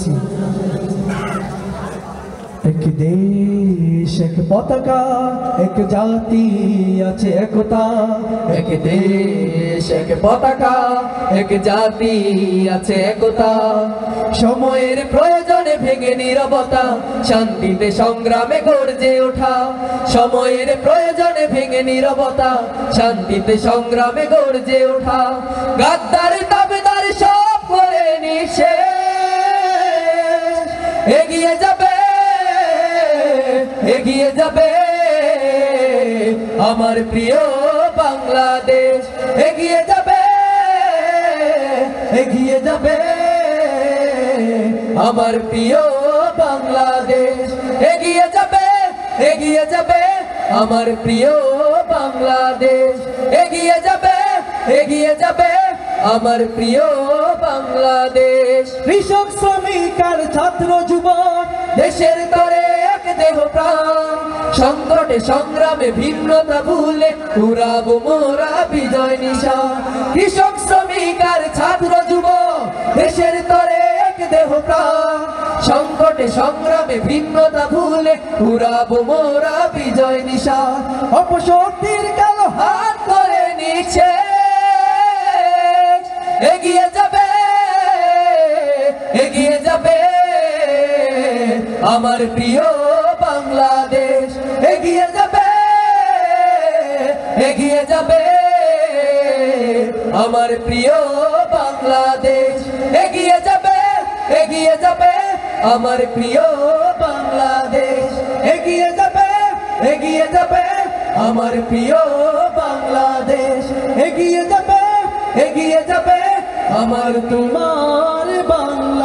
করছি। এক দেশ এক পতাকা, এক জাতি আছে একতা। এক দেশ এক পতাকা, এক জাতি আছে একতা। সময়ের প্রয়োজনে ভেঙে নীরবতা, শান্তিতে সংগ্রামে গর্জে ওঠা। সময়ের প্রয়োজনে ভেঙে নীরবতা, শান্তিতে সংগ্রামে গর্জে ওঠা। গাদ্দার দাবিদার সব করে নিঃশেষ, এগিয়ে যাবে এগিয়ে যাবে আমার প্রিয় বাংলাদেশ। এগিয়ে যাবে এগিয়ে যাবে আমার প্রিয় বাংলাদেশ। এগিয়ে যাবে এগিয়ে যাবে আমার প্রিয় বাংলাদেশ। এগিয়ে যাবে এগিয়ে যাবে আমার প্রিয় বাংলাদেশ। কৃষক শ্রমিক আর ছাত্র যুবক দেশের তরে এক দেহ প্রাণ, সংকটে সংগ্রামে ভিন্নতা ভুলে উড়াবো মোরা বিজয় নিশান। কৃষক শ্রমিক আর ছাত্র যুবক দেশের তরে এক দেহ প্রাণ, সংকটে সংগ্রামে ভিন্নতা ভুলে উড়াবো মোরা বিজয় নিশান। অপশক্তির কালো হাত করে নিচ্ছে, এগিয়ে যাবে এগিয়ে যাবে আমার প্রিয় বাংলাদেশ। এগিয়ে যাবে এগিয়ে যাবে আমার প্রিয় বাংলাদেশ। এগিয়ে যাবে এগিয়ে যাবে আমার প্রিয় বাংলাদেশ। এগিয়ে যাবে এগিয়ে যাবে আমার প্রিয় বাংলাদেশ। এগিয়ে যাবে এগিয়ে যাবে আমার তোমার বাংলাদেশ।